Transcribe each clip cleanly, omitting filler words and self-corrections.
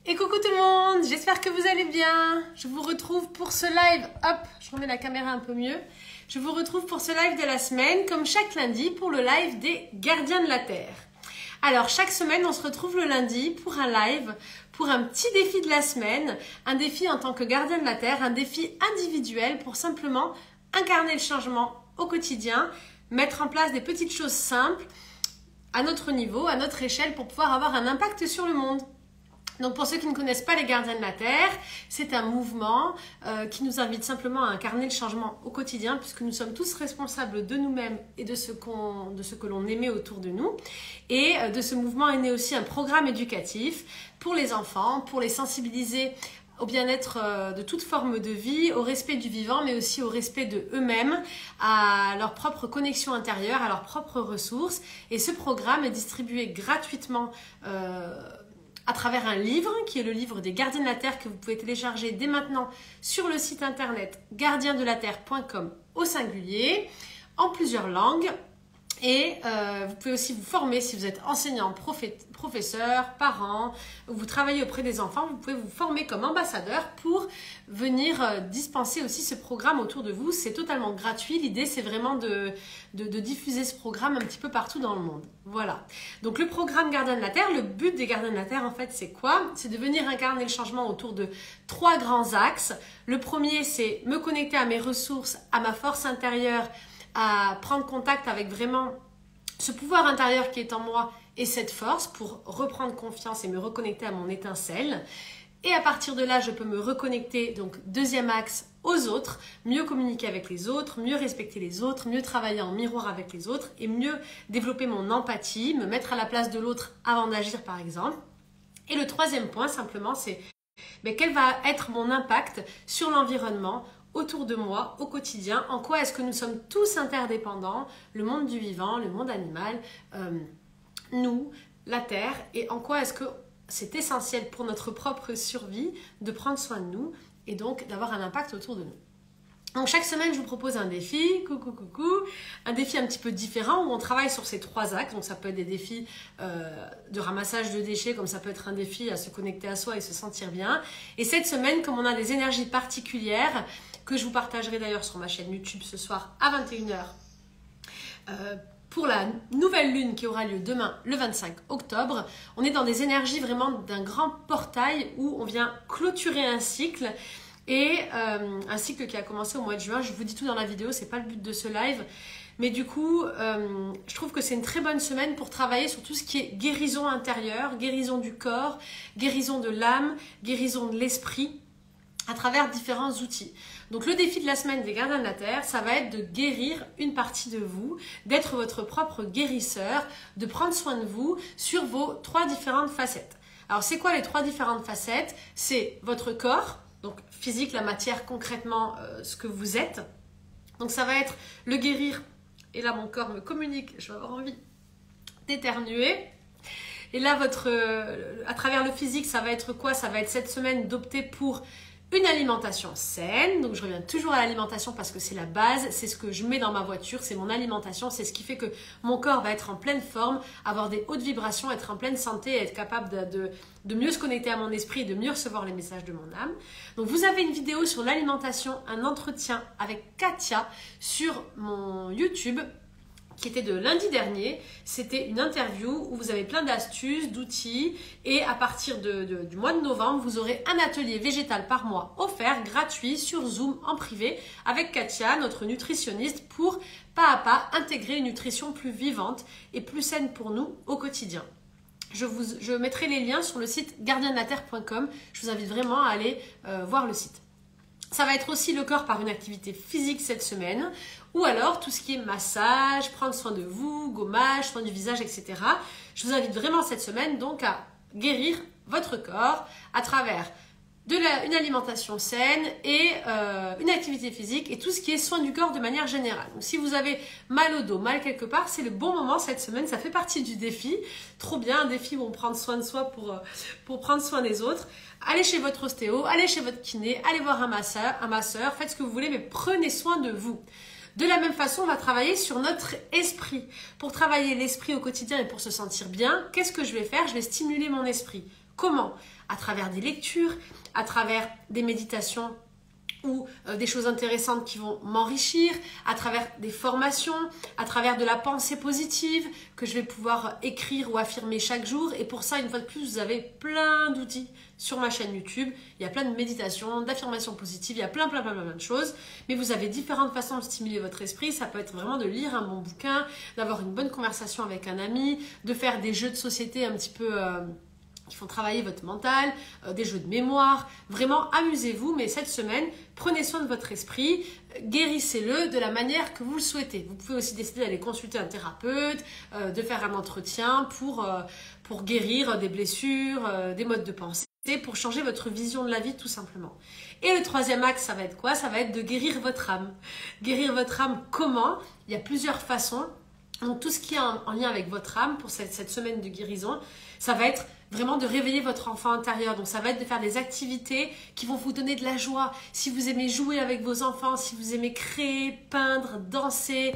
Et coucou tout le monde, j'espère que vous allez bien. Je vous retrouve pour ce live, hop, je remets la caméra un peu mieux. Je vous retrouve pour ce live de la semaine, comme chaque lundi, pour le live des gardiens de la Terre. Alors, chaque semaine, on se retrouve le lundi pour un live, pour un petit défi de la semaine, un défi en tant que gardien de la Terre, un défi individuel pour simplement incarner le changement au quotidien, mettre en place des petites choses simples à notre niveau, à notre échelle, pour pouvoir avoir un impact sur le monde. Donc pour ceux qui ne connaissent pas les gardiens de la Terre, c'est un mouvement qui nous invite simplement à incarner le changement au quotidien, puisque nous sommes tous responsables de nous-mêmes et de ce que l'on émet autour de nous. Et de ce mouvement est né aussi un programme éducatif pour les enfants, pour les sensibiliser au bien-être de toute forme de vie, au respect du vivant, mais aussi au respect de eux-mêmes, à leur propre connexion intérieure, à leurs propres ressources. Et ce programme est distribué gratuitement à travers un livre, qui est le livre des gardiens de la Terre, que vous pouvez télécharger dès maintenant sur le site internet gardiendelaterre.com au singulier, en plusieurs langues. Et vous pouvez aussi vous former si vous êtes enseignant, professeur, parent, ou vous travaillez auprès des enfants, vous pouvez vous former comme ambassadeur pour venir dispenser aussi ce programme autour de vous. C'est totalement gratuit. L'idée, c'est vraiment de diffuser ce programme un petit peu partout dans le monde. Voilà. Donc le programme Gardien de la Terre, le but des Gardiens de la Terre, en fait, c'est quoi? C'est de venir incarner le changement autour de 3 grands axes. Le premier, c'est me connecter à mes ressources, à ma force intérieure, à prendre contact avec vraiment ce pouvoir intérieur qui est en moi et cette force pour reprendre confiance et me reconnecter à mon étincelle. Et à partir de là, je peux me reconnecter, donc deuxième axe, aux autres, mieux communiquer avec les autres, mieux respecter les autres, mieux travailler en miroir avec les autres et mieux développer mon empathie, me mettre à la place de l'autre avant d'agir par exemple. Et le troisième point simplement, c'est quel va être mon impact sur l'environnement, autour de moi, au quotidien, en quoi est-ce que nous sommes tous interdépendants, le monde du vivant, le monde animal, nous, la Terre, et en quoi est-ce que c'est essentiel pour notre propre survie de prendre soin de nous et donc d'avoir un impact autour de nous. Donc chaque semaine, je vous propose un défi, un défi un petit peu différent où on travaille sur ces 3 axes. Donc ça peut être des défis de ramassage de déchets, comme ça peut être un défi à se connecter à soi et se sentir bien. Et cette semaine, comme on a des énergies particulières, que je vous partagerai d'ailleurs sur ma chaîne YouTube ce soir à 21h, pour la nouvelle lune qui aura lieu demain, le 25 octobre. On est dans des énergies vraiment d'un grand portail où on vient clôturer un cycle. Et un cycle qui a commencé au mois de juin. Je vous dis tout dans la vidéo, c'est pas le but de ce live. Mais du coup, je trouve que c'est une très bonne semaine pour travailler sur tout ce qui est guérison intérieure, guérison du corps, guérison de l'âme, guérison de l'esprit, à travers différents outils. Donc le défi de la semaine des gardiens de la Terre, ça va être de guérir une partie de vous, d'être votre propre guérisseur, de prendre soin de vous sur vos 3 différentes facettes. Alors c'est quoi les 3 différentes facettes? C'est votre corps, donc physique, la matière, concrètement ce que vous êtes. Donc ça va être le guérir, et là mon corps me communique, je vais avoir envie d'éternuer. Et là, à travers le physique, ça va être quoi? Ça va être cette semaine d'opter pour une alimentation saine. Donc je reviens toujours à l'alimentation parce que c'est la base, c'est ce que je mets dans ma voiture, c'est mon alimentation, c'est ce qui fait que mon corps va être en pleine forme, avoir des hautes vibrations, être en pleine santé, être capable de mieux se connecter à mon esprit et de mieux recevoir les messages de mon âme. Donc vous avez une vidéo sur l'alimentation, un entretien avec Katia sur mon YouTube, qui était de lundi dernier. C'était une interview où vous avez plein d'astuces, d'outils, et à partir du mois de novembre, vous aurez un atelier végétal par mois offert, gratuit, sur Zoom, en privé, avec Katia, notre nutritionniste, pour pas à pas intégrer une nutrition plus vivante et plus saine pour nous au quotidien. Je mettrai les liens sur le site gardiendelaterre.com. Je vous invite vraiment à aller voir le site. Ça va être aussi le corps par une activité physique cette semaine, ou alors tout ce qui est massage, prendre soin de vous, gommage, soin du visage, etc. Je vous invite vraiment cette semaine donc à guérir votre corps à travers une alimentation saine et une activité physique et tout ce qui est soin du corps de manière générale. Donc si vous avez mal au dos, mal quelque part, c'est le bon moment cette semaine, ça fait partie du défi. Trop bien, un défi où on prend soin de soi pour prendre soin des autres. Allez chez votre ostéo, allez chez votre kiné, allez voir un masseur, faites ce que vous voulez, mais prenez soin de vous. De la même façon, on va travailler sur notre esprit. Pour travailler l'esprit au quotidien et pour se sentir bien, qu'est-ce que je vais faire? Je vais stimuler mon esprit. Comment? À travers des lectures, à travers des méditations ou des choses intéressantes qui vont m'enrichir, à travers des formations, à travers de la pensée positive que je vais pouvoir écrire ou affirmer chaque jour. Et pour ça, une fois de plus, vous avez plein d'outils sur ma chaîne YouTube. Il y a plein de méditations, d'affirmations positives, il y a plein de choses. Mais vous avez différentes façons de stimuler votre esprit. Ça peut être vraiment de lire un bon bouquin, d'avoir une bonne conversation avec un ami, de faire des jeux de société un petit peu... qui font travailler votre mental, des jeux de mémoire. Vraiment, amusez-vous, mais cette semaine, prenez soin de votre esprit, guérissez-le de la manière que vous le souhaitez. Vous pouvez aussi décider d'aller consulter un thérapeute, de faire un entretien pour guérir des blessures, des modes de pensée, pour changer votre vision de la vie tout simplement. Et le troisième axe, ça va être quoi? Ça va être de guérir votre âme. Guérir votre âme, comment? Il y a plusieurs façons. Donc tout ce qui est en lien avec votre âme pour cette semaine de guérison, ça va être vraiment de réveiller votre enfant intérieur. Donc ça va être de faire des activités qui vont vous donner de la joie. Si vous aimez jouer avec vos enfants, si vous aimez créer, peindre, danser,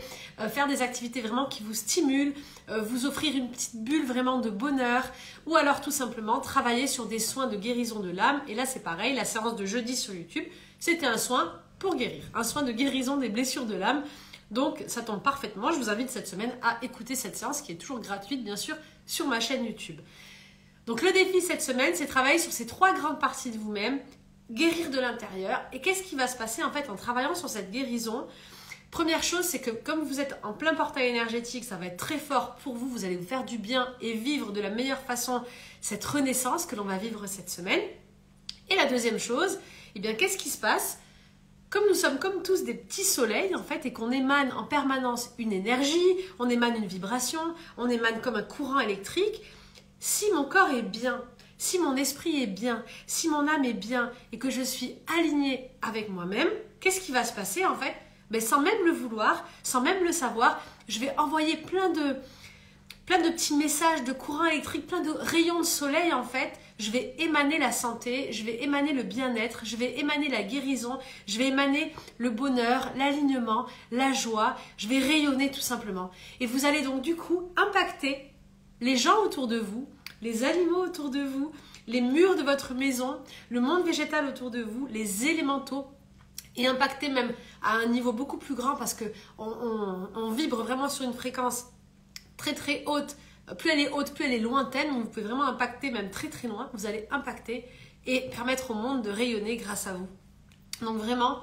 faire des activités vraiment qui vous stimulent, vous offrir une petite bulle vraiment de bonheur, ou alors tout simplement travailler sur des soins de guérison de l'âme. Et là c'est pareil, la séance de jeudi sur YouTube, c'était un soin pour guérir, un soin de guérison des blessures de l'âme. Donc ça tombe parfaitement, je vous invite cette semaine à écouter cette séance qui est toujours gratuite bien sûr sur ma chaîne YouTube. Donc le défi cette semaine, c'est travailler sur ces 3 grandes parties de vous-même, guérir de l'intérieur. Et qu'est-ce qui va se passer en fait en travaillant sur cette guérison? Première chose, c'est que comme vous êtes en plein portail énergétique, ça va être très fort pour vous, vous allez vous faire du bien et vivre de la meilleure façon cette renaissance que l'on va vivre cette semaine. Et la deuxième chose, eh bien qu'est-ce qui se passe? Comme nous sommes comme tous des petits soleils en fait et qu'on émane en permanence une énergie, on émane une vibration, on émane comme un courant électrique, si mon corps est bien, si mon esprit est bien, si mon âme est bien et que je suis alignée avec moi-même, qu'est-ce qui va se passer en fait? Ben, sans même le vouloir, sans même le savoir, je vais envoyer plein de petits messages de courant électrique, plein de rayons de soleil en fait. Je vais émaner la santé, je vais émaner le bien-être, je vais émaner la guérison, je vais émaner le bonheur, l'alignement, la joie. Je vais rayonner tout simplement. Et vous allez donc du coup impacter les gens autour de vous, les animaux autour de vous, les murs de votre maison, le monde végétal autour de vous, les élémentaux, et impacter même à un niveau beaucoup plus grand parce qu'on vibre vraiment sur une fréquence très très haute. Plus elle est haute, plus elle est lointaine. Vous pouvez vraiment impacter même très très loin. Vous allez impacter et permettre au monde de rayonner grâce à vous. Donc vraiment,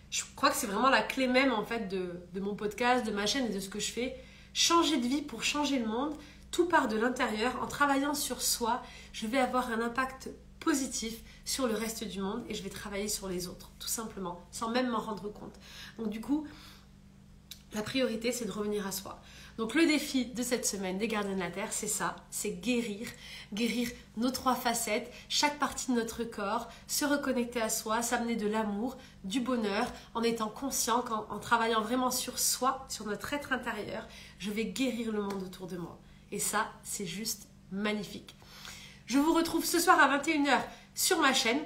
je crois que c'est vraiment la clé même en fait de mon podcast, de ma chaîne et de ce que je fais. Changer de vie pour changer le monde. Tout part de l'intérieur. En travaillant sur soi, je vais avoir un impact positif sur le reste du monde et je vais travailler sur les autres, tout simplement, sans même m'en rendre compte. Donc du coup, la priorité, c'est de revenir à soi. Donc le défi de cette semaine des Gardiens de la Terre, c'est ça, c'est guérir nos 3 facettes, chaque partie de notre corps, se reconnecter à soi, s'amener de l'amour, du bonheur, en étant conscient qu'en travaillant vraiment sur soi, sur notre être intérieur, je vais guérir le monde autour de moi. Et ça, c'est juste magnifique. Je vous retrouve ce soir à 21h sur ma chaîne,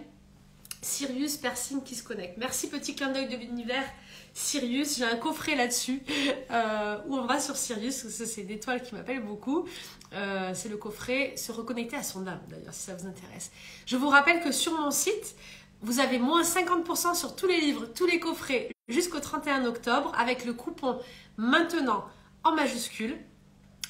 Sirius Persing qui se connecte. Merci, petit clin d'œil de l'univers. Sirius, j'ai un coffret là-dessus où on va sur Sirius, c'est l'étoile qui m'appelle beaucoup. C'est le coffret Se reconnecter à son âme d'ailleurs, si ça vous intéresse. Je vous rappelle que sur mon site, vous avez moins 50% sur tous les livres, tous les coffrets jusqu'au 31 octobre avec le coupon maintenant en majuscule.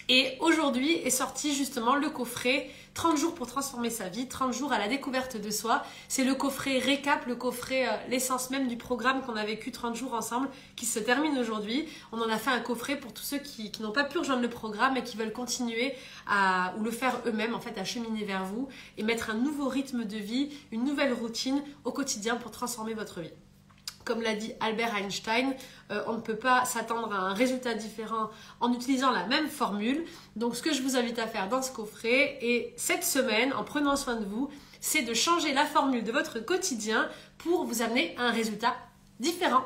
Et aujourd'hui est sorti justement le coffret 30 jours pour transformer sa vie, 30 jours à la découverte de soi. C'est le coffret récap, le coffret l'essence même du programme qu'on a vécu 30 jours ensemble qui se termine aujourd'hui. On en a fait un coffret pour tous ceux qui n'ont pas pu rejoindre le programme et qui veulent continuer ou le faire eux-mêmes en fait, à cheminer vers vous et mettre un nouveau rythme de vie, une nouvelle routine au quotidien pour transformer votre vie. Comme l'a dit Albert Einstein, on ne peut pas s'attendre à un résultat différent en utilisant la même formule. Donc ce que je vous invite à faire dans ce coffret et cette semaine, en prenant soin de vous, c'est de changer la formule de votre quotidien pour vous amener à un résultat différent.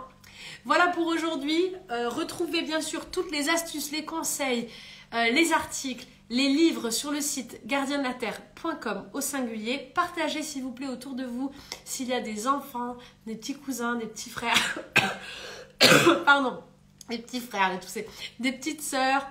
Voilà pour aujourd'hui. Retrouvez bien sûr toutes les astuces, les conseils, les articles, les livres sur le site gardiendelaterre.com au singulier. Partagez s'il vous plaît autour de vous s'il y a des enfants, des petits cousins, des petits frères, pardon, des petits frères, des petites sœurs.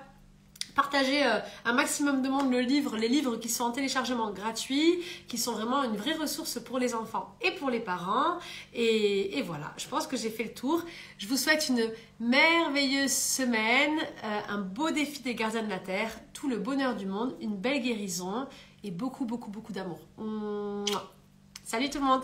Partagez un maximum de monde les livres qui sont en téléchargement gratuit, qui sont vraiment une vraie ressource pour les enfants et pour les parents. Et voilà, je pense que j'ai fait le tour. Je vous souhaite une merveilleuse semaine, un beau défi des gardiens de la Terre, tout le bonheur du monde, une belle guérison et beaucoup, beaucoup, beaucoup d'amour. Salut tout le monde!